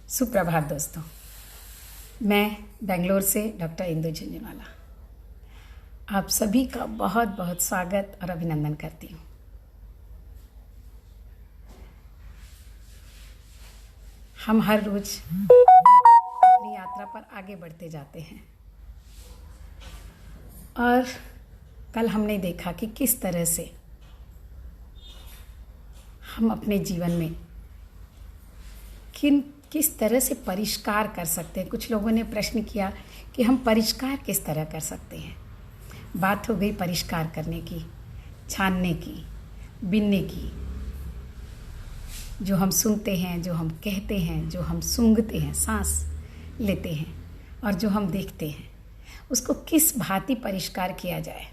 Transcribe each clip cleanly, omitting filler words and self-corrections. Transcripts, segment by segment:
सुप्रभात दोस्तों। मैं बेंगलोर से डॉक्टर इंदु झुंझुनवाला आप सभी का बहुत बहुत स्वागत और अभिनंदन करती हूँ। हम हर रोज अपनी यात्रा पर आगे बढ़ते जाते हैं और कल हमने देखा कि किस तरह से हम अपने जीवन में किस तरह से परिष्कार कर सकते हैं। कुछ लोगों ने प्रश्न किया कि हम परिष्कार किस तरह कर सकते हैं। बात हो गई परिष्कार करने की, छानने की, बिनने की। जो हम सुनते हैं, जो हम कहते हैं, जो हम सूंघते हैं, सांस लेते हैं और जो हम देखते हैं, उसको किस भांति परिष्कार किया जाए।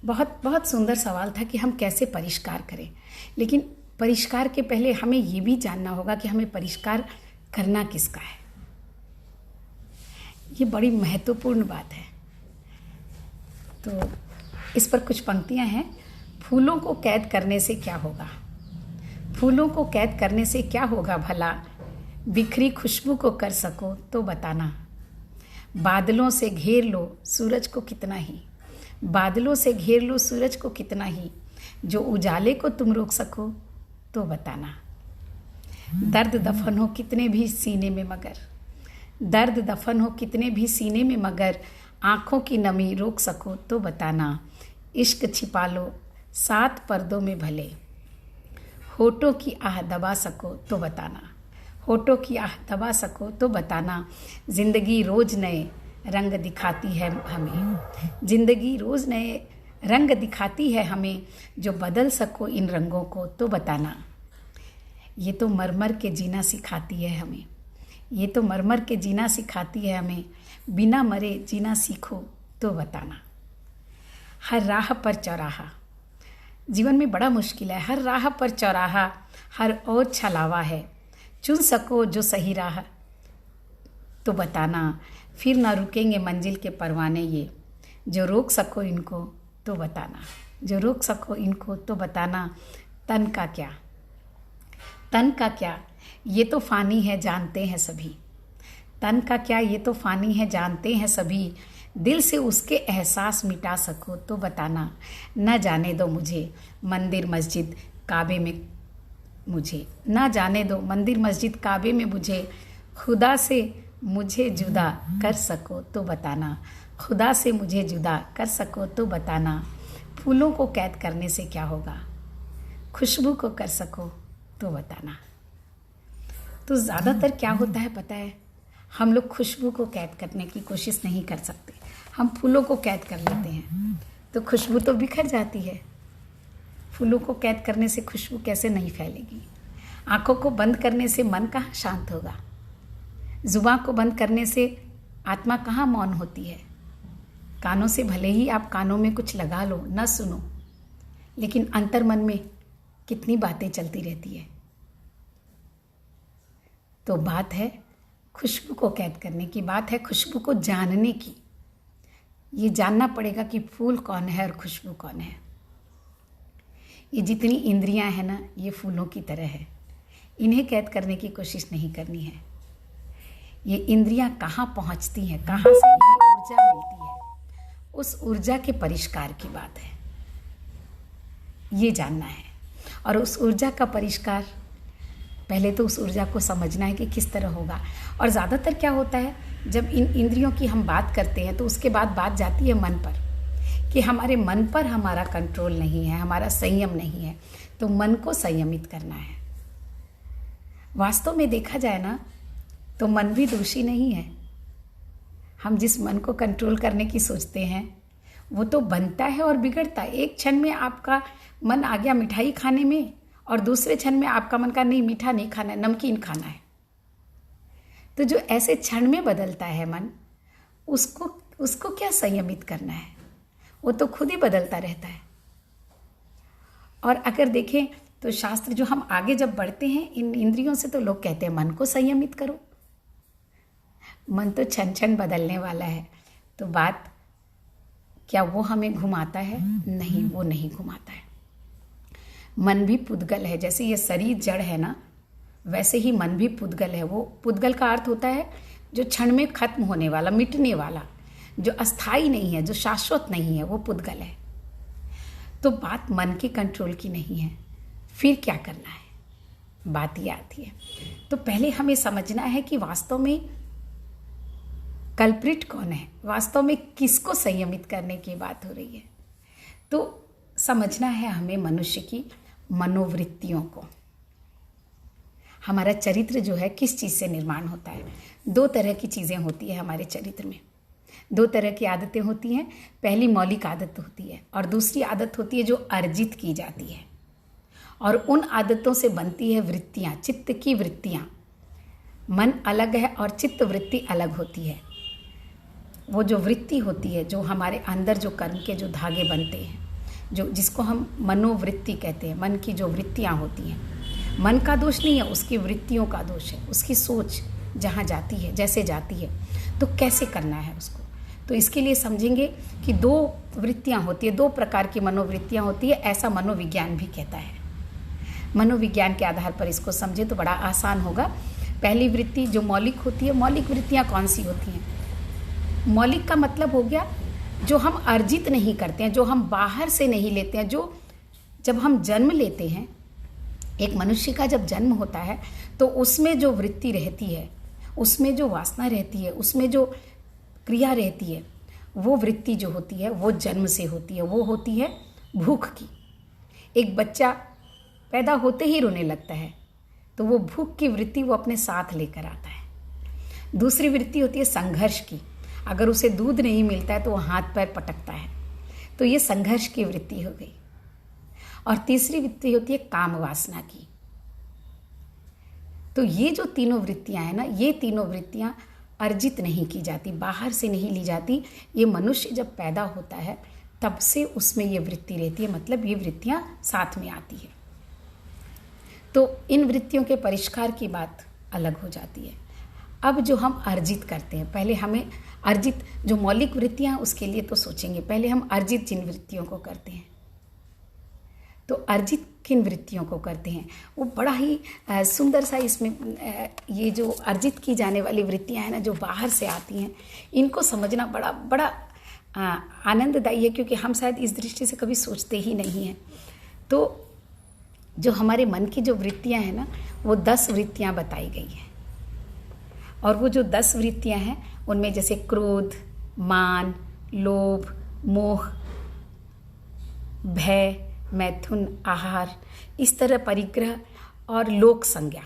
बहुत बहुत सुंदर सवाल था कि हम कैसे परिष्कार करें। लेकिन परिष्कार के पहले हमें ये भी जानना होगा कि हमें परिष्कार करना किसका है। ये बड़ी महत्वपूर्ण बात है। तो इस पर कुछ पंक्तियां हैं। फूलों को कैद करने से क्या होगा, फूलों को कैद करने से क्या होगा भला, बिखरी खुशबू को कर सको तो बताना। बादलों से घेर लो सूरज को कितना ही, बादलों से घेर लो सूरज को कितना ही, जो उजाले को तुम रोक सको तो बताना। दर्द दफन हो कितने भी सीने में मगर, दर्द दफन हो कितने भी सीने में मगर, आंखों की नमी रोक सको तो बताना। इश्क छिपा लो 7 पर्दों में भले, होठों की आह दबा सको तो बताना, होठों की आह दबा सको तो बताना। जिंदगी रोज नए रंग दिखाती है हमें, जिंदगी रोज नए रंग दिखाती है हमें, जो बदल सको इन रंगों को तो बताना। ये तो मरमर के जीना सिखाती है हमें, ये तो मरमर के जीना सिखाती है हमें, बिना मरे जीना सीखो तो बताना। हर राह पर चौराहा, जीवन में बड़ा मुश्किल है। हर राह पर चौराहा, हर ओर छलावा है, चुन सको जो सही राह तो बताना। फिर ना रुकेंगे मंजिल के परवाने ये, जो रोक सको इनको तो बताना, जो रोक सको इनको तो बताना। तन का क्या, तन का क्या, ये तो फानी है जानते हैं सभी, तन का क्या ये तो फानी है जानते हैं सभी, दिल से उसके एहसास मिटा सको तो बताना। न जाने दो मुझे मंदिर मस्जिद काबे में मुझे, न जाने दो मंदिर मस्जिद काबे में मुझे, खुदा से मुझे जुदा कर सको तो बताना, खुदा से मुझे जुदा कर सको तो बताना। फूलों को कैद करने से क्या होगा, खुशबू को कर सको तो बताना। तो ज़्यादातर क्या होता है पता है, हम लोग खुशबू को कैद करने की कोशिश नहीं कर सकते। हम फूलों को कैद कर लेते हैं तो खुशबू तो बिखर जाती है। फूलों को कैद करने से खुशबू कैसे नहीं फैलेगी। आंखों को बंद करने से मन कहाँ शांत होगा। जुबान को बंद करने से आत्मा कहाँ मौन होती है। कानों से भले ही आप कानों में कुछ लगा लो, न सुनो, लेकिन अंतर मन में कितनी बातें चलती रहती है। तो बात है खुशबू को कैद करने की, बात है खुशबू को जानने की। ये जानना पड़ेगा कि फूल कौन है और खुशबू कौन है। ये जितनी इंद्रियां हैं ना, ये फूलों की तरह है। इन्हें कैद करने की कोशिश नहीं करनी है। ये इंद्रियां कहाँ पहुँचती हैं, कहाँ से इन्हें ऊर्जा मिलती है, उस ऊर्जा के परिष्कार की बात है। ये जानना है। और उस ऊर्जा का परिष्कार पहले तो उस ऊर्जा को समझना है कि किस तरह होगा। और ज़्यादातर क्या होता है, जब इन इंद्रियों की हम बात करते हैं तो उसके बाद बात जाती है मन पर, कि हमारे मन पर हमारा कंट्रोल नहीं है, हमारा संयम नहीं है। तो मन को संयमित करना है। वास्तव में देखा जाए ना तो मन भी दोषी नहीं है। हम जिस मन को कंट्रोल करने की सोचते हैं वो तो बनता है और बिगड़ता है। एक क्षण में आपका मन आ गया मिठाई खाने में और दूसरे क्षण में आपका मन का नहीं, मीठा नहीं खाना है, नमकीन खाना है। तो जो ऐसे क्षण में बदलता है मन, उसको क्या संयमित करना है, वो तो खुद ही बदलता रहता है। और अगर देखें तो शास्त्र, जो हम आगे जब बढ़ते हैं इन इंद्रियों से, तो लोग कहते हैं मन को संयमित करो। मन तो क्षण क्षण बदलने वाला है। तो बात क्या वो हमें घुमाता है? नहीं, वो नहीं घुमाता है। मन भी पुद्गल है। जैसे ये शरीर जड़ है ना, वैसे ही मन भी पुद्गल है। वो पुद्गल का अर्थ होता है जो क्षण में खत्म होने वाला, मिटने वाला, जो अस्थाई नहीं है, जो शाश्वत नहीं है, वो पुद्गल है। तो बात मन के कंट्रोल की नहीं है। फिर क्या करना है, बात ये आती है। तो पहले हमें समझना है कि वास्तव में कल्प्रिट कौन है, वास्तव में किसको संयमित करने की बात हो रही है। तो समझना है हमें मनुष्य की मनोवृत्तियों को। हमारा चरित्र जो है किस चीज़ से निर्माण होता है। दो तरह की चीज़ें होती है हमारे चरित्र में, दो तरह की आदतें होती हैं। पहली मौलिक आदत होती है और दूसरी आदत होती है जो अर्जित की जाती है। और उन आदतों से बनती है वृत्तियाँ, चित्त की वृत्तियाँ। मन अलग है और चित्त वृत्ति अलग होती है। वो जो वृत्ति होती है, जो हमारे अंदर जो कर्म के जो धागे बनते हैं, जो जिसको हम मनोवृत्ति कहते हैं, मन की जो वृत्तियाँ होती हैं, मन का दोष नहीं है, उसकी वृत्तियों का दोष है। उसकी सोच जहाँ जाती है, जैसे जाती है, तो कैसे करना है उसको। तो इसके लिए समझेंगे कि दो वृत्तियाँ होती है, दो प्रकार की मनोवृत्तियाँ होती है, ऐसा मनोविज्ञान भी कहता है। मनोविज्ञान के आधार पर इसको समझे तो बड़ा आसान होगा। पहली वृत्ति जो मौलिक होती है, मौलिक वृत्तियाँ कौन सी होती हैं? मौलिक का मतलब हो गया जो हम अर्जित नहीं करते हैं, जो हम बाहर से नहीं लेते हैं। जो जब हम जन्म लेते हैं, एक मनुष्य का जब जन्म होता है तो उसमें जो वृत्ति रहती है, उसमें जो वासना रहती है, उसमें जो क्रिया रहती है, वो वृत्ति जो होती है वो जन्म से होती है। वो होती है भूख की। एक बच्चा पैदा होते ही रोने लगता है तो वो भूख की वृत्ति वो अपने साथ लेकर आता है। दूसरी वृत्ति होती है संघर्ष की। अगर उसे दूध नहीं मिलता है तो वो हाथ पैर पटकता है, तो ये संघर्ष की वृत्ति हो गई। और तीसरी वृत्ति होती है काम वासना की। तो ये जो तीनों वृत्तियां हैं ना, ये तीनों वृत्तियां अर्जित नहीं की जाती, बाहर से नहीं ली जाती। ये मनुष्य जब पैदा होता है तब से उसमें ये वृत्ति रहती है, मतलब ये वृत्तियां साथ में आती है। तो इन वृत्तियों के परिष्कार की बात अलग हो जाती है। अब जो हम अर्जित करते हैं, पहले हमें अर्जित जो मौलिक वृत्तियां उसके लिए तो सोचेंगे। पहले हम अर्जित जिन वृत्तियों को करते हैं, तो अर्जित किन वृत्तियों को करते हैं, वो बड़ा ही सुंदर सा इसमें ये जो अर्जित की जाने वाली वृत्तियां हैं ना, जो बाहर से आती हैं, इनको समझना बड़ा बड़ा आनंददायी है, क्योंकि हम शायद इस दृष्टि से कभी सोचते ही नहीं हैं। तो जो हमारे मन की जो वृत्तियां हैं ना, वो 10 वृत्तियां बताई गई हैं। और वो जो 10 वृत्तियां हैं उनमें जैसे क्रोध, मान, लोभ, मोह, भय, मैथुन, आहार, इस तरह परिग्रह और लोक संज्ञा,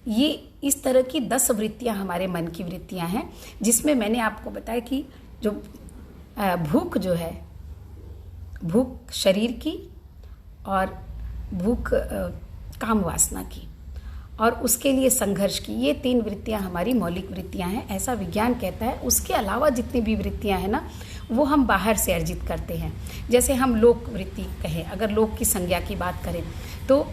ये इस तरह की 10 वृत्तियां हमारे मन की वृत्तियां हैं। जिसमें मैंने आपको बताया कि जो भूख जो है, भूख शरीर की और भूख काम वासना की, और उसके लिए संघर्ष की, ये 3 वृत्तियां हमारी मौलिक वृत्तियां हैं, ऐसा विज्ञान कहता है। उसके अलावा जितनी भी वृत्तियां हैं ना, वो हम बाहर से अर्जित करते हैं। जैसे हम लोक वृत्ति कहें, अगर लोक की संज्ञा की बात करें तो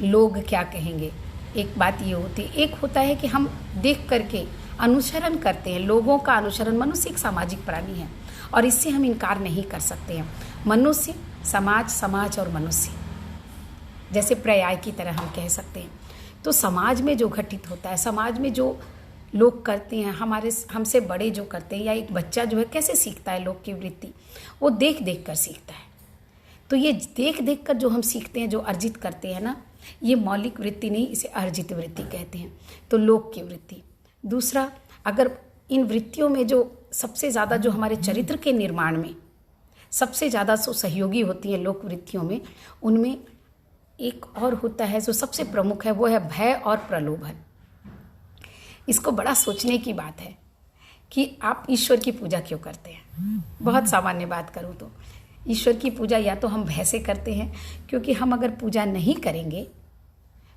लोग क्या कहेंगे, एक बात ये होती है। एक होता है कि हम देख करके अनुसरण करते हैं, लोगों का अनुसरण। मनुष्य एक सामाजिक प्राणी है और इससे हम इनकार नहीं कर सकते हैं। मनुष्य, समाज, समाज और मनुष्य, जैसे पर्याय की तरह हम कह सकते हैं। तो समाज में जो घटित होता है, समाज में जो लोग करते हैं, हमारे हमसे बड़े जो करते हैं, या एक बच्चा जो है कैसे सीखता है लोक की वृत्ति, वो देख देख कर सीखता है। तो ये देख देख कर जो हम सीखते हैं, जो अर्जित करते हैं ना, ये मौलिक वृत्ति नहीं, इसे अर्जित वृत्ति कहते हैं। तो लोक की वृत्ति। दूसरा, अगर इन वृत्तियों में जो सबसे ज़्यादा जो हमारे चरित्र के निर्माण में सबसे ज़्यादा सहयोगी होती है लोक वृत्तियों में, उनमें एक और होता है जो सबसे प्रमुख है, वो है भय और प्रलोभन। इसको बड़ा सोचने की बात है कि आप ईश्वर की पूजा क्यों करते हैं। बहुत सामान्य बात करूं तो ईश्वर की पूजा या तो हम भय से करते हैं, क्योंकि हम अगर पूजा नहीं करेंगे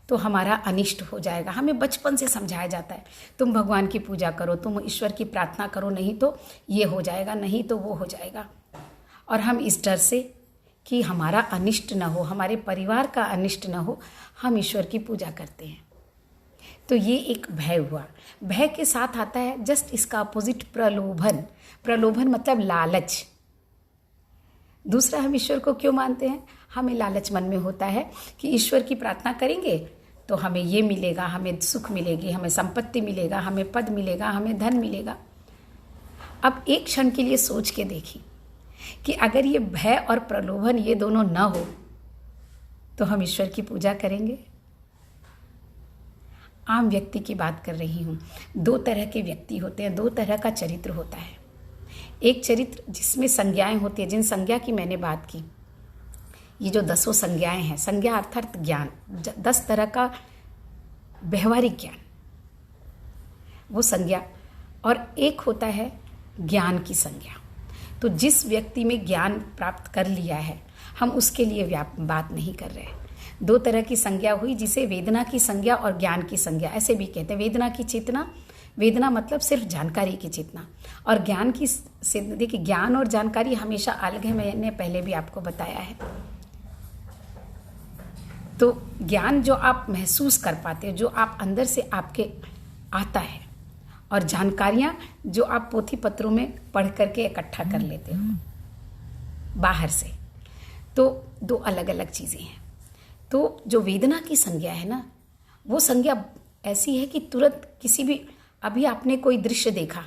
तो हमारा अनिष्ट हो जाएगा। हमें बचपन से समझाया जाता है, तुम भगवान की पूजा करो, तुम ईश्वर की प्रार्थना करो, नहीं तो ये हो जाएगा, नहीं तो वो हो जाएगा। और हम इस डर से कि हमारा अनिष्ट न हो, हमारे परिवार का अनिष्ट न हो, हम ईश्वर की पूजा करते हैं। तो ये एक भय हुआ। भय के साथ आता है जस्ट इसका अपोजिट प्रलोभन। प्रलोभन मतलब लालच। दूसरा, हम ईश्वर को क्यों मानते हैं? हमें लालच मन में होता है कि ईश्वर की प्रार्थना करेंगे तो हमें ये मिलेगा, हमें सुख मिलेगी, हमें संपत्ति मिलेगा, हमें पद मिलेगा, हमें धन मिलेगा। अब एक क्षण के लिए सोच के देखिए कि अगर ये भय और प्रलोभन ये दोनों न हो तो हम ईश्वर की पूजा करेंगे? आम व्यक्ति की बात कर रही हूँ। दो तरह के व्यक्ति होते हैं, दो तरह का चरित्र होता है। एक चरित्र जिसमें संज्ञाएं होती हैं, जिन संज्ञा की मैंने बात की, ये जो 10 संज्ञाएं हैं, संज्ञा अर्थात ज्ञान, 10 तरह का व्यवहारिक ज्ञान, वो संज्ञा। और एक होता है ज्ञान की संज्ञा। तो जिस व्यक्ति में ज्ञान प्राप्त कर लिया है, हम उसके लिए बात नहीं कर रहे हैं। दो तरह की संज्ञा हुई, जिसे वेदना की संज्ञा और ज्ञान की संज्ञा ऐसे भी कहते हैं। वेदना की चेतना, वेदना मतलब सिर्फ जानकारी की चेतना, और ज्ञान की देखिए, ज्ञान और जानकारी हमेशा अलग है, मैंने पहले भी आपको बताया है। तो ज्ञान जो आप महसूस कर पाते हो, जो आप अंदर से आपके आता है, और जानकारियाँ जो आप पोथी पत्रों में पढ़ करके इकट्ठा कर लेते हो बाहर से। तो दो अलग अलग चीज़ें हैं। तो जो वेदना की संज्ञा है ना, वो संज्ञा ऐसी है कि तुरंत किसी भी, अभी आपने कोई दृश्य देखा,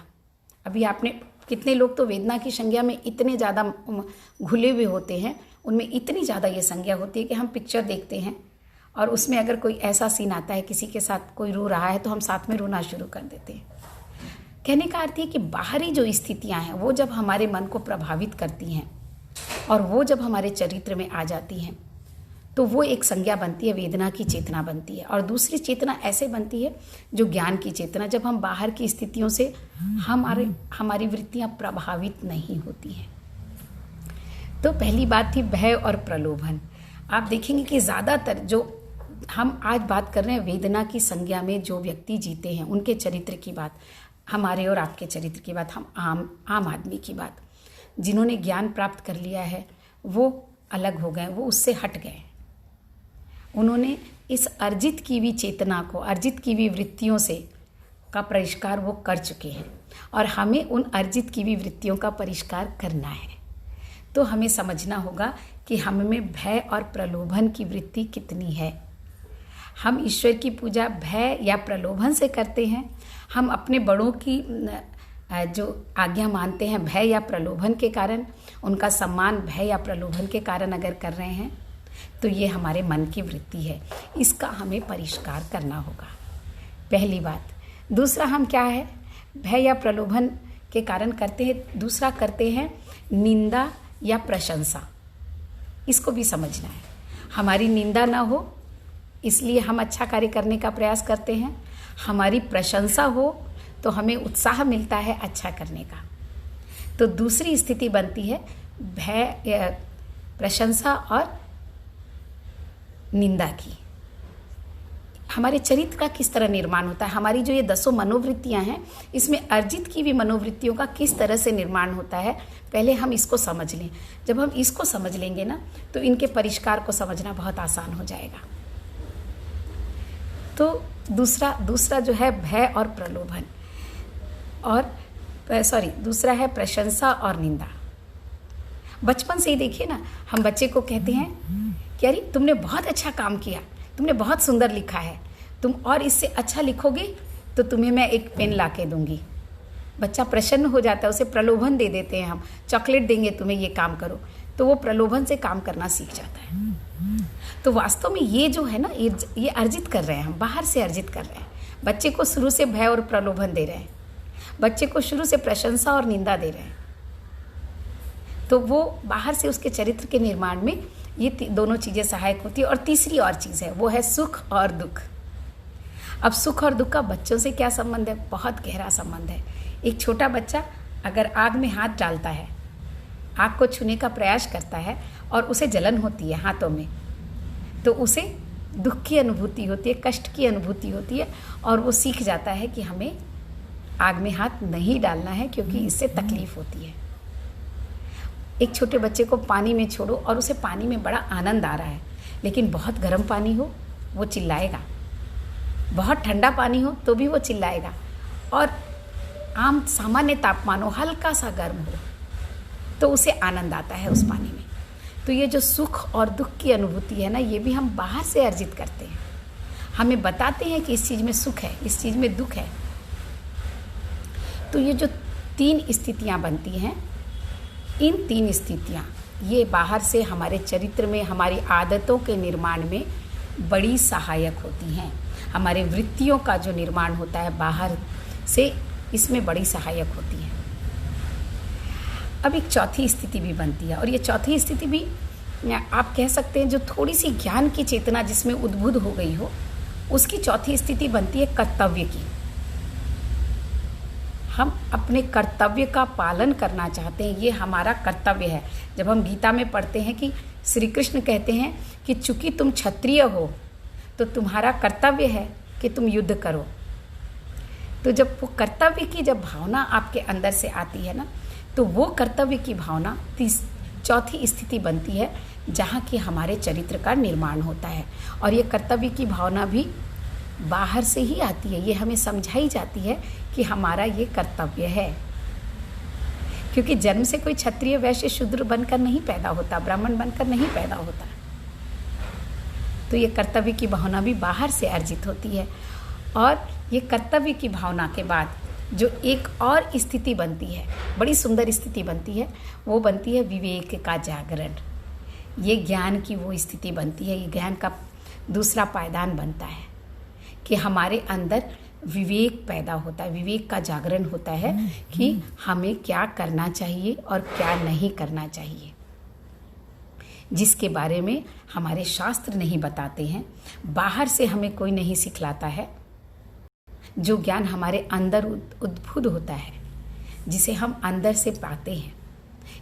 अभी आपने, कितने लोग तो वेदना की संज्ञा में इतने ज़्यादा घुले हुए होते हैं, उनमें इतनी ज़्यादा ये संज्ञा होती है कि हम पिक्चर देखते हैं और उसमें अगर कोई ऐसा सीन आता है, किसी के साथ कोई रो रहा है, तो हम साथ में रोना शुरू कर देते हैं। कहने का अर्थ है कि बाहरी जो स्थितियाँ हैं वो जब हमारे मन को प्रभावित करती हैं और वो जब हमारे चरित्र में आ जाती हैं, तो वो एक संज्ञा बनती है, वेदना की चेतना बनती है। और दूसरी चेतना ऐसे बनती है जो ज्ञान की चेतना, जब हम बाहर की स्थितियों से हमारी वृत्तियाँ प्रभावित नहीं होती हैं। तो पहली बात थी भय और प्रलोभन। आप देखेंगे कि ज़्यादातर जो हम आज बात कर रहे हैं वेदना की संज्ञा में जो व्यक्ति जीते हैं, उनके चरित्र की बात, हमारे और आपके चरित्र की बात, हम आम आदमी की बात, जिन्होंने ज्ञान प्राप्त कर लिया है वो अलग हो गए, वो उससे हट गए। उन्होंने इस अर्जित की हुई चेतना को, अर्जित की हुई वृत्तियों से का परिष्कार वो कर चुके हैं, और हमें उन अर्जित की हुई वृत्तियों का परिष्कार करना है। तो हमें समझना होगा कि हम में भय और प्रलोभन की वृत्ति कितनी है। हम ईश्वर की पूजा भय या प्रलोभन से करते हैं, हम अपने बड़ों की जो आज्ञा मानते हैं भय या प्रलोभन के कारण, उनका सम्मान भय या प्रलोभन के कारण अगर कर रहे हैं, तो ये हमारे मन की वृत्ति है। इसका हमें परिष्कार करना होगा, पहली बात। दूसरा, हम क्या है भय या प्रलोभन के कारण करते हैं, दूसरा करते हैं निंदा या प्रशंसा। इसको भी समझना है। हमारी निंदा ना हो इसलिए हम अच्छा कार्य करने का प्रयास करते हैं, हमारी प्रशंसा हो तो हमें उत्साह मिलता है अच्छा करने का। तो दूसरी स्थिति बनती है भय, प्रशंसा और निंदा की। हमारे चरित्र का किस तरह निर्माण होता है, हमारी जो ये 10 मनोवृत्तियां हैं, इसमें अर्जित की भी मनोवृत्तियों का किस तरह से निर्माण होता है, पहले हम इसको समझ लें। जब हम इसको समझ लेंगे ना, तो इनके परिष्कार को समझना बहुत आसान हो जाएगा। तो दूसरा जो है भय और प्रलोभन, और दूसरा है प्रशंसा और निंदा। बचपन से ही देखिए ना, हम बच्चे को कहते हैं कि अरे तुमने बहुत अच्छा काम किया, तुमने बहुत सुंदर लिखा है, तुम और इससे अच्छा लिखोगे तो तुम्हें मैं एक पेन ला के दूंगी। बच्चा प्रसन्न हो जाता है, उसे प्रलोभन दे देते हैं, हम चॉकलेट देंगे तुम्हें, ये काम करो, तो वो प्रलोभन से काम करना सीख जाता है। तो वास्तव में ये जो है ना, ये अर्जित कर रहे हैं, हम बाहर से अर्जित कर रहे हैं। बच्चे को शुरू से भय और प्रलोभन दे रहे हैं, बच्चे को शुरू से प्रशंसा और निंदा दे रहे हैं। तो वो बाहर से उसके चरित्र के निर्माण में ये दोनों चीज़ें सहायक होती है। और तीसरी और चीज़ है, वो है सुख और दुख। अब सुख और दुख का बच्चों से क्या संबंध है? बहुत गहरा संबंध है। एक छोटा बच्चा अगर आग में हाथ डालता है, आग को छूने का प्रयास करता है और उसे जलन होती है हाथों में, तो उसे दुख की अनुभूति होती है, कष्ट की अनुभूति होती है, और वो सीख जाता है कि हमें आग में हाथ नहीं डालना है क्योंकि इससे तकलीफ होती है। एक छोटे बच्चे को पानी में छोड़ो और उसे पानी में बड़ा आनंद आ रहा है, लेकिन बहुत गर्म पानी हो वो चिल्लाएगा, बहुत ठंडा पानी हो तो भी वो चिल्लाएगा, और आम सामान्य तापमान हो, हल्का सा गर्म हो तो उसे आनंद आता है उस पानी में। तो ये जो सुख और दुख की अनुभूति है ना, ये भी हम बाहर से अर्जित करते हैं। हमें बताते हैं कि इस चीज़ में सुख है, इस चीज़ में दुख है। तो ये जो 3 स्थितियाँ बनती हैं, इन 3 स्थितियाँ ये बाहर से हमारे चरित्र में, हमारी आदतों के निर्माण में बड़ी सहायक होती हैं। हमारे वृत्तियों का जो निर्माण होता है बाहर से, इसमें बड़ी सहायक होती है। अब एक चौथी स्थिति भी बनती है, और ये चौथी स्थिति भी आप कह सकते हैं जो थोड़ी सी ज्ञान की चेतना जिसमें उद्बुद्ध हो गई हो, उसकी चौथी स्थिति बनती है कर्तव्य की। हम अपने कर्तव्य का पालन करना चाहते हैं, ये हमारा कर्तव्य है। जब हम गीता में पढ़ते हैं कि श्री कृष्ण कहते हैं कि चूंकि तुम क्षत्रिय हो तो तुम्हारा कर्तव्य है कि तुम युद्ध करो। तो जब वो कर्तव्य की जब भावना आपके अंदर से आती है ना, तो वो कर्तव्य की भावना चौथी स्थिति बनती है जहाँ की हमारे चरित्र का निर्माण होता है। और ये कर्तव्य की भावना भी बाहर से ही आती है, ये हमें समझाई जाती है कि हमारा ये कर्तव्य है। क्योंकि जन्म से कोई क्षत्रिय वैश्य शूद्र बनकर नहीं पैदा होता, ब्राह्मण बनकर नहीं पैदा होता। तो ये कर्तव्य की भावना भी बाहर से अर्जित होती है। और ये कर्तव्य की भावना के बाद जो एक और स्थिति बनती है, बड़ी सुंदर स्थिति बनती है, वो बनती है विवेक का जागरण। ये ज्ञान की वो स्थिति बनती है, ये ज्ञान का दूसरा पायदान बनता है कि हमारे अंदर विवेक पैदा होता है, विवेक का जागरण होता है कि हमें क्या करना चाहिए और क्या नहीं करना चाहिए, जिसके बारे में हमारे शास्त्र नहीं बताते हैं, बाहर से हमें कोई नहीं सिखलाता है। जो ज्ञान हमारे अंदर उद्भुत होता है, जिसे हम अंदर से पाते हैं,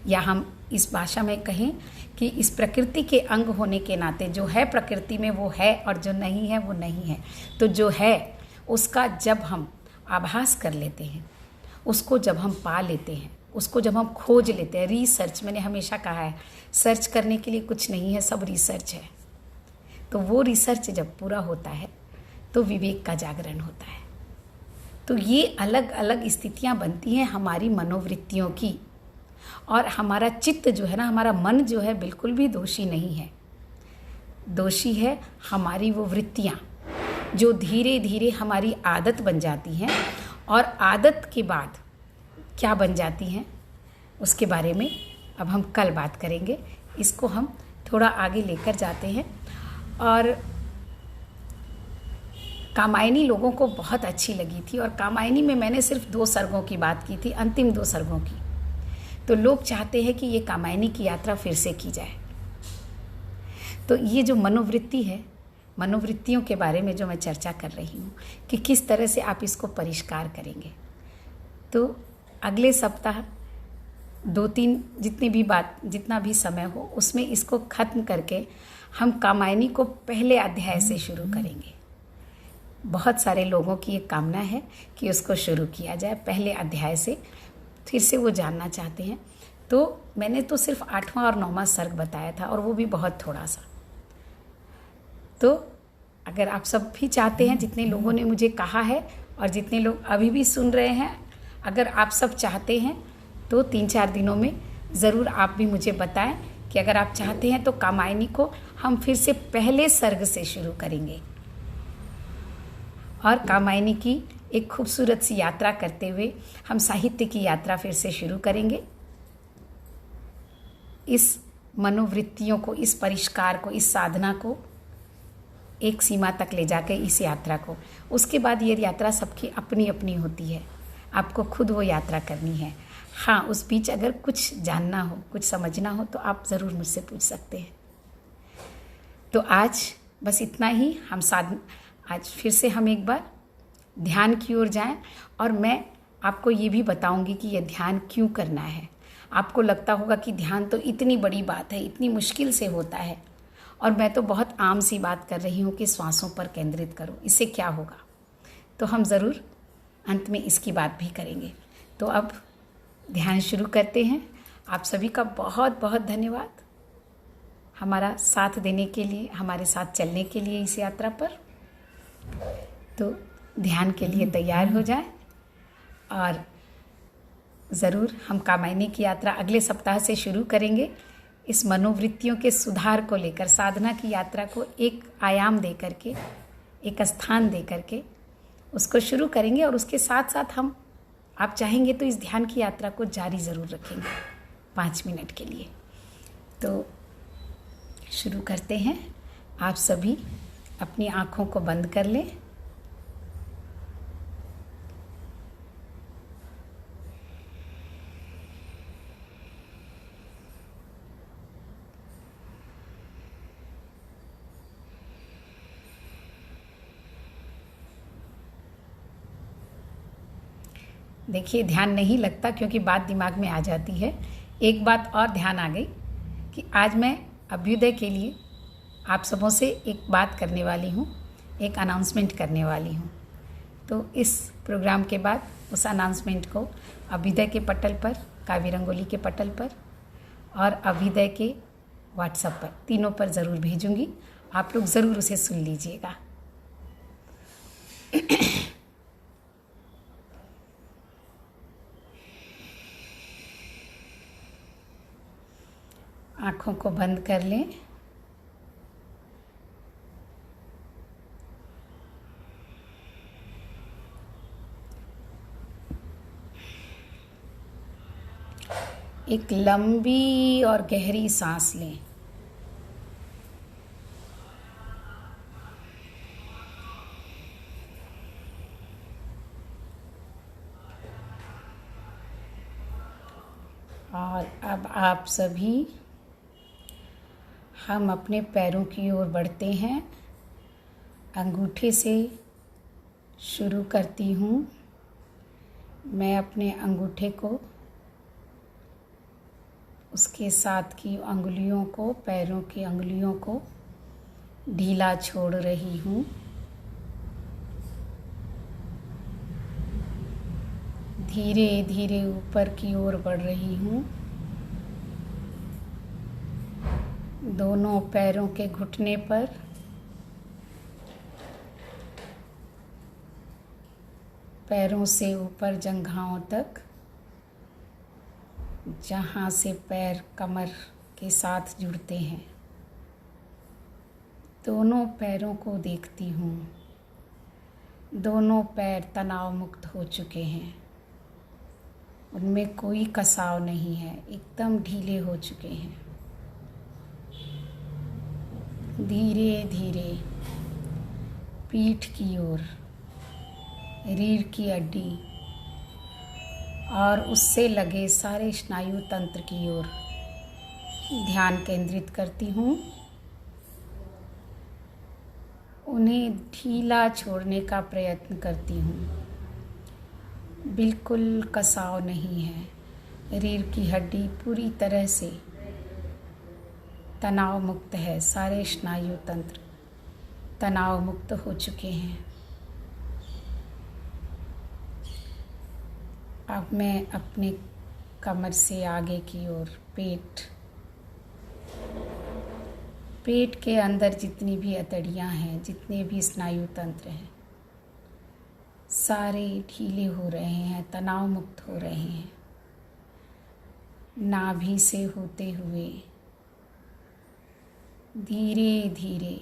या हम इस भाषा में कहें कि इस प्रकृति के अंग होने के नाते जो है प्रकृति में वो है और जो नहीं है वो नहीं है। तो जो है उसका जब हम आभास कर लेते हैं, उसको जब हम पा लेते हैं, उसको जब हम खोज लेते हैं, रिसर्च, मैंने हमेशा कहा है सर्च करने के लिए कुछ नहीं है, सब रिसर्च है। तो वो रिसर्च जब पूरा होता है तो विवेक का जागरण होता है। तो ये अलग अलग स्थितियां बनती हैं हमारी मनोवृत्तियों की। और हमारा चित्त जो है ना, हमारा मन जो है बिल्कुल भी दोषी नहीं है। दोषी है हमारी वो वृत्तियां जो धीरे धीरे हमारी आदत बन जाती हैं, और आदत के बाद क्या बन जाती हैं उसके बारे में अब हम कल बात करेंगे। इसको हम थोड़ा आगे लेकर जाते हैं। और कामायनी लोगों को बहुत अच्छी लगी थी, और कामायनी में मैंने सिर्फ 2 सर्गों की बात की थी, अंतिम 2 सर्गों की। तो लोग चाहते हैं कि ये कामायनी की यात्रा फिर से की जाए। तो ये जो मनोवृत्ति है, मनोवृत्तियों के बारे में जो मैं चर्चा कर रही हूँ कि किस तरह से आप इसको परिष्कार करेंगे। तो अगले सप्ताह 2-3 जितना भी समय हो उसमें इसको खत्म करके हम कामायनी को पहले अध्याय से शुरू करेंगे। बहुत सारे लोगों की एक कामना है कि उसको शुरू किया जाए पहले अध्याय से, फिर से वो जानना चाहते हैं। तो मैंने तो सिर्फ 8वां और 9वां सर्ग बताया था, और वो भी बहुत थोड़ा सा। तो अगर आप सब भी चाहते हैं, जितने लोगों ने मुझे कहा है और जितने लोग अभी भी सुन रहे हैं, अगर आप सब चाहते हैं तो 3-4 दिनों में ज़रूर आप भी मुझे बताएं कि अगर आप चाहते हैं तो कामायनी को हम फिर से पहले सर्ग से शुरू करेंगे, और कामायनी की एक खूबसूरत सी यात्रा करते हुए हम साहित्य की यात्रा फिर से शुरू करेंगे। इस मनोवृत्तियों को, इस परिष्कार को, इस साधना को एक सीमा तक ले जाकर इस यात्रा को, उसके बाद ये यात्रा सबकी अपनी अपनी होती है, आपको खुद वो यात्रा करनी है। हाँ, उस बीच अगर कुछ जानना हो, कुछ समझना हो तो आप ज़रूर मुझसे पूछ सकते हैं। तो आज बस इतना ही। आज फिर से हम एक बार ध्यान की ओर जाएं, और मैं आपको ये भी बताऊंगी कि ये ध्यान क्यों करना है। आपको लगता होगा कि ध्यान तो इतनी बड़ी बात है, इतनी मुश्किल से होता है, और मैं तो बहुत आम सी बात कर रही हूँ कि श्वासों पर केंद्रित करो, इससे क्या होगा। तो हम ज़रूर अंत में इसकी बात भी करेंगे। तो अब ध्यान शुरू करते हैं। आप सभी का बहुत बहुत धन्यवाद हमारा साथ देने के लिए, हमारे साथ चलने के लिए इस यात्रा पर। तो ध्यान के लिए तैयार हो जाए, और ज़रूर हम कामायनी की यात्रा अगले सप्ताह से शुरू करेंगे। इस मनोवृत्तियों के सुधार को लेकर, साधना की यात्रा को एक आयाम दे करके एक स्थान दे करके उसको शुरू करेंगे, और उसके साथ साथ हम, आप चाहेंगे तो इस ध्यान की यात्रा को जारी ज़रूर रखेंगे 5 मिनट के लिए। तो शुरू करते हैं। आप सभी अपनी आँखों को बंद कर लें। देखिए, ध्यान नहीं लगता क्योंकि बात दिमाग में आ जाती है। एक बात और ध्यान आ गई कि आज मैं अभ्युदय के लिए आप सबों से एक बात करने वाली हूँ, एक अनाउंसमेंट करने वाली हूँ। तो इस प्रोग्राम के बाद उस अनाउंसमेंट को अभ्युदय के पटल पर, काव्य रंगोली के पटल पर और अभ्युदय के व्हाट्सएप पर, तीनों पर ज़रूर भेजूँगी। आप लोग ज़रूर उसे सुन लीजिएगा। आँखों को बंद कर लें। एक लंबी और गहरी सांस लें। और अब आप सभी, हम अपने पैरों की ओर बढ़ते हैं। अंगूठे से शुरू करती हूँ। मैं अपने अंगूठे को, उसके साथ की अंगुलियों को, पैरों की अंगुलियों को ढीला छोड़ रही हूँ। धीरे धीरे ऊपर की ओर बढ़ रही हूँ। दोनों पैरों के घुटने पर पैरों से ऊपर जंघाओं तक, जहाँ से पैर कमर के साथ जुड़ते हैं, दोनों पैरों को देखती हूँ। दोनों पैर तनाव मुक्त हो चुके हैं, उनमें कोई कसाव नहीं है, एकदम ढीले हो चुके हैं। धीरे धीरे पीठ की ओर, रीढ़ की हड्डी और उससे लगे सारे स्नायु तंत्र की ओर ध्यान केंद्रित करती हूँ। उन्हें ढीला छोड़ने का प्रयत्न करती हूँ। बिल्कुल कसाव नहीं है। रीढ़ की हड्डी पूरी तरह से तनाव मुक्त है। सारे स्नायु तंत्र तनाव मुक्त हो चुके हैं। अब मैं अपने कमर से आगे की ओर पेट के अंदर जितनी भी अतड़ियाँ हैं, जितने भी स्नायु तंत्र हैं, सारे ढीले हो रहे हैं, तनाव मुक्त हो रहे हैं। नाभि से होते हुए धीरे धीरे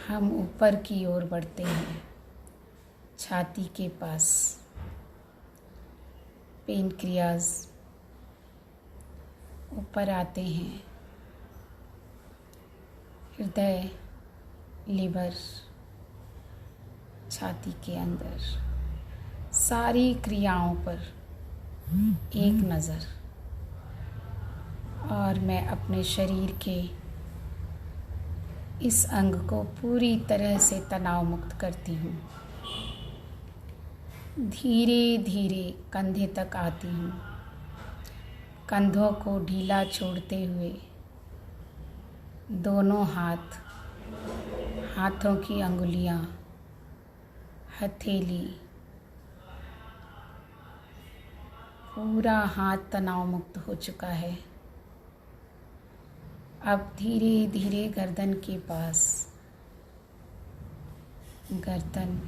हम ऊपर की ओर बढ़ते हैं। छाती के पास पेनक्रियाज ऊपर आते हैं। हृदय, लीवर, छाती के अंदर सारी क्रियाओं पर एक नज़र। और मैं अपने शरीर के इस अंग को पूरी तरह से तनाव मुक्त करती हूँ। धीरे धीरे कंधे तक आती हूँ। कंधों को ढीला छोड़ते हुए दोनों हाथों की अंगुलियाँ, हथेली, पूरा हाथ तनाव मुक्त हो चुका है। अब धीरे धीरे गर्दन के पास, गर्दन,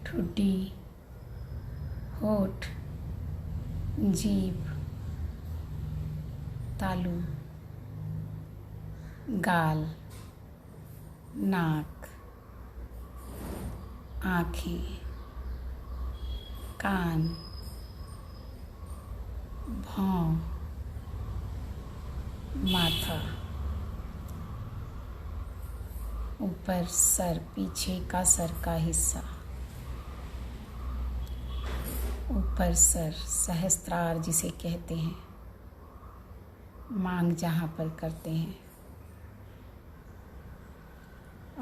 ठुड्डी, होठ, जीभ, तालू, गाल, नाक, आँखें, कान, भौं, माथा, ऊपर सर, पीछे का सर का हिस्सा, ऊपर सर, सहस्त्रार जिसे कहते हैं, मांग जहाँ पर करते हैं,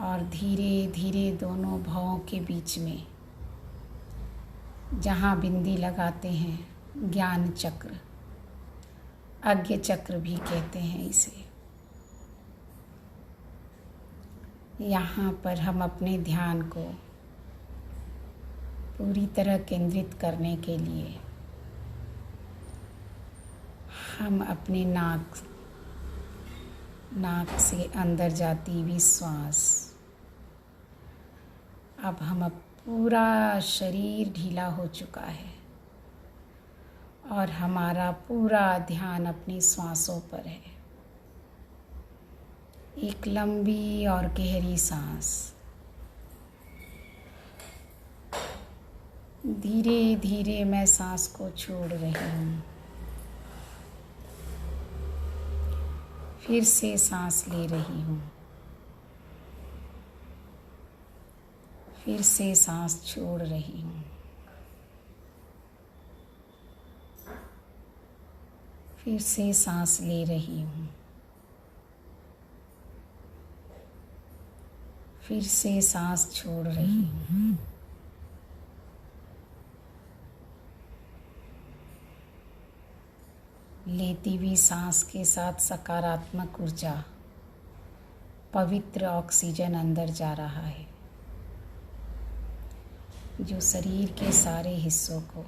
और धीरे धीरे दोनों भौं के बीच में जहाँ बिंदी लगाते हैं, ज्ञान चक्र, अज्ञ चक्र भी कहते हैं इसे। यहाँ पर हम अपने ध्यान को पूरी तरह केंद्रित करने के लिए हम अपने नाक से अंदर जाती हुई श्वास, अब पूरा शरीर ढीला हो चुका है और हमारा पूरा ध्यान अपनी श्वासों पर है। एक लंबी और गहरी सांस, धीरे धीरे मैं सांस को छोड़ रही हूँ। फिर से सांस ले रही हूँ, फिर से सांस छोड़ रही हूँ, फिर से सांस ले रही हूँ, फिर से सांस छोड़ रही हूँ। लेती हुई सांस के साथ सकारात्मक ऊर्जा, पवित्र ऑक्सीजन अंदर जा रहा है जो शरीर के सारे हिस्सों को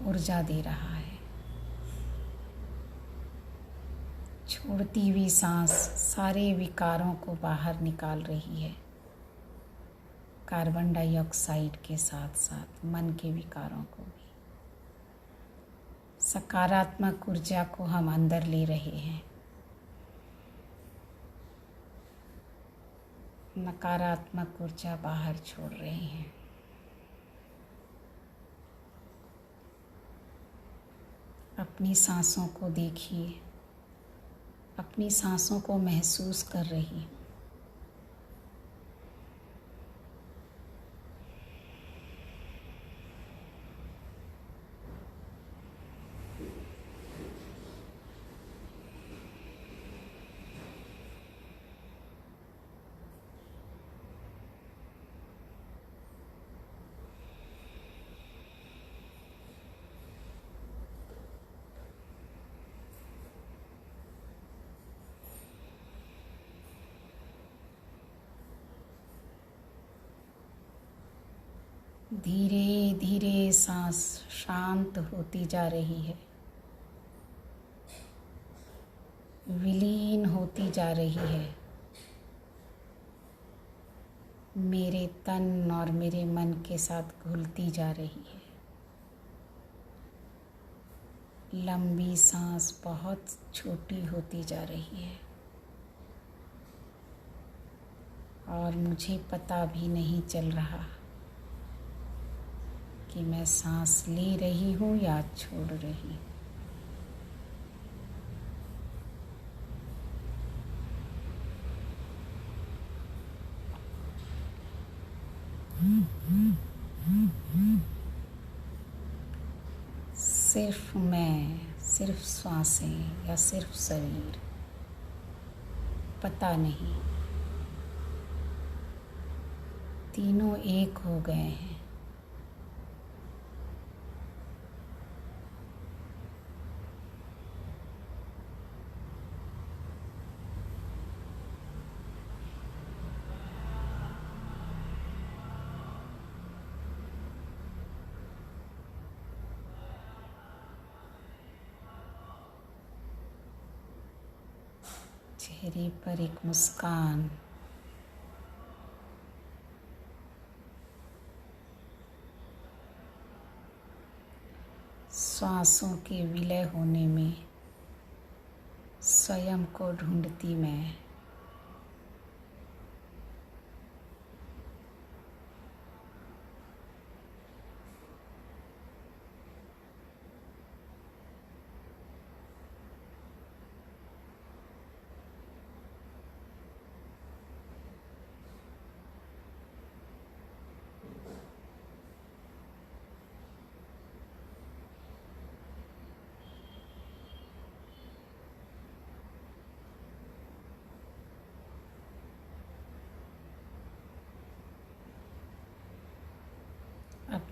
ऊर्जा दे रहा है। छोड़ती हुई सांस सारे विकारों को बाहर निकाल रही है, कार्बन डाइऑक्साइड के साथ साथ मन के विकारों को भी। सकारात्मक ऊर्जा को हम अंदर ले रहे हैं, नकारात्मक ऊर्जा बाहर छोड़ रहे हैं। अपनी सांसों को देखिए, अपनी सांसों को महसूस कर रही। धीरे धीरे सांस शांत होती जा रही है, विलीन होती जा रही है मेरे तन और मेरे मन के साथ घुलती जा रही है। लंबी सांस बहुत छोटी होती जा रही है और मुझे पता भी नहीं चल रहा कि मैं सांस ले रही हूँ या छोड़ रही हूँ। सिर्फ मैं, सिर्फ सांसें या सिर्फ शरीर, पता नहीं। तीनों एक हो गए हैं। चेहरे पर एक मुस्कान, सांसों के विलय होने में स्वयं को ढूंढती मैं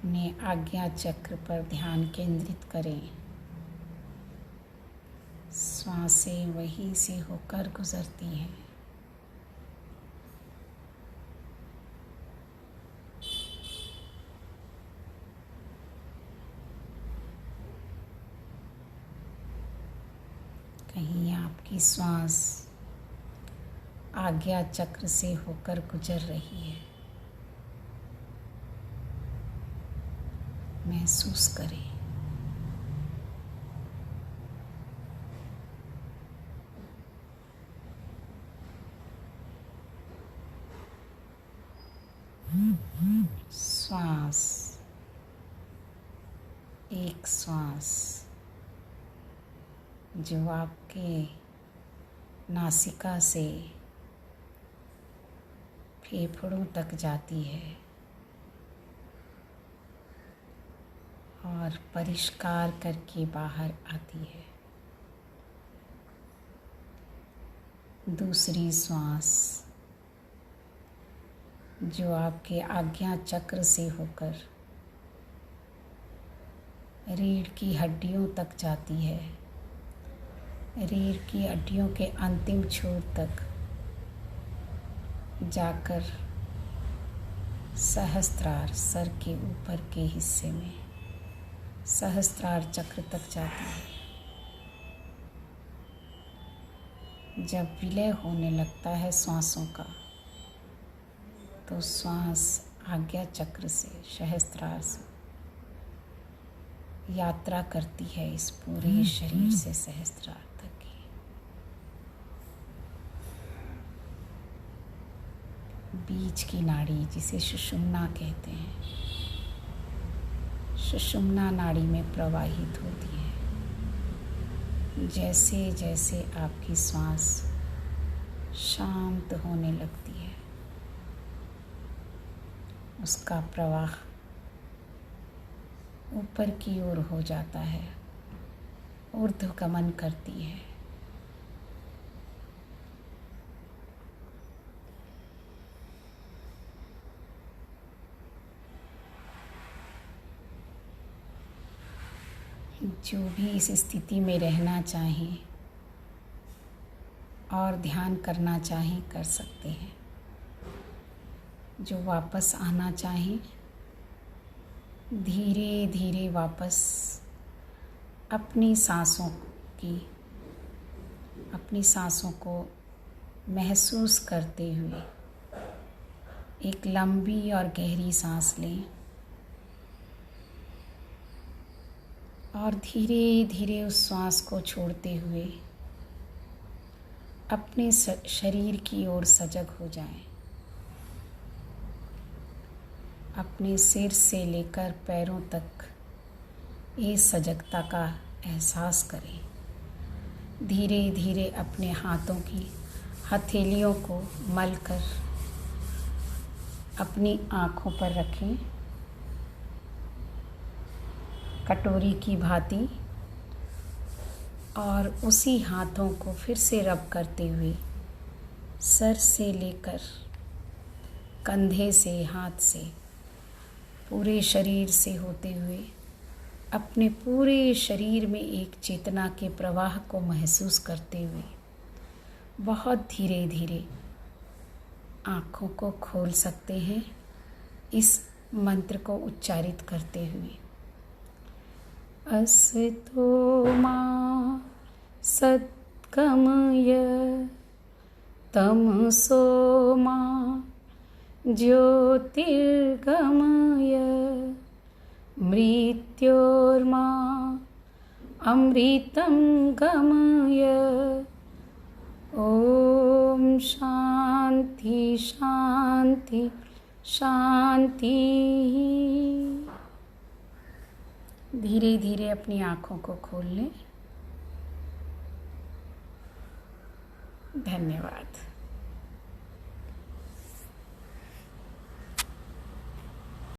अपने आज्ञा चक्र पर ध्यान केंद्रित करें। सांसें वहीं से होकर गुजरती हैं। कहीं आपकी श्वास आज्ञा चक्र से होकर गुजर रही है, महसूस करें। श्वास, एक श्वास जो आपके नासिका से फेफड़ों तक जाती है और परिष्कार करके बाहर आती है। दूसरी श्वास जो आपके आज्ञा चक्र से होकर रीढ़ की हड्डियों तक जाती है, रीढ़ की हड्डियों के अंतिम छोर तक जाकर सहस्त्रार, सर के ऊपर के हिस्से में सहस्त्रार चक्र तक जाती है। जब विलय होने लगता है श्वासों का, तो श्वास आज्ञा चक्र से सहस्त्रार से यात्रा करती है इस पूरे शरीर से सहस्त्रार तक की। बीच की नाड़ी जिसे सुषुम्ना कहते हैं, सुषुम्ना नाड़ी में प्रवाहित होती है। जैसे जैसे आपकी श्वास शांत होने लगती है, उसका प्रवाह ऊपर की ओर हो जाता है, ऊर्ध्वगमन करती है। जो भी इस स्थिति में रहना चाहें और ध्यान करना चाहें कर सकते हैं। जो वापस आना चाहें धीरे धीरे वापस अपनी सांसों को महसूस करते हुए एक लंबी और गहरी सांस लें और धीरे धीरे उस श्वास को छोड़ते हुए अपने शरीर की ओर सजग हो जाएं। अपने सिर से लेकर पैरों तक इस सजगता का एहसास करें। धीरे धीरे अपने हाथों की हथेलियों को मलकर अपनी आँखों पर रखें, कटोरी की भांति, और उसी हाथों को फिर से रब करते हुए सर से लेकर कंधे से, हाथ से, पूरे शरीर से होते हुए अपने पूरे शरीर में एक चेतना के प्रवाह को महसूस करते हुए बहुत धीरे धीरे आँखों को खोल सकते हैं इस मंत्र को उच्चारित करते हुए। असतो मा सद्गमय तमसो मा ज्योतिर्गमय मृत्योर्मा अमृतं गमय। ओम शांति शांति शांति। धीरे धीरे अपनी आँखों को खोल लें। धन्यवाद।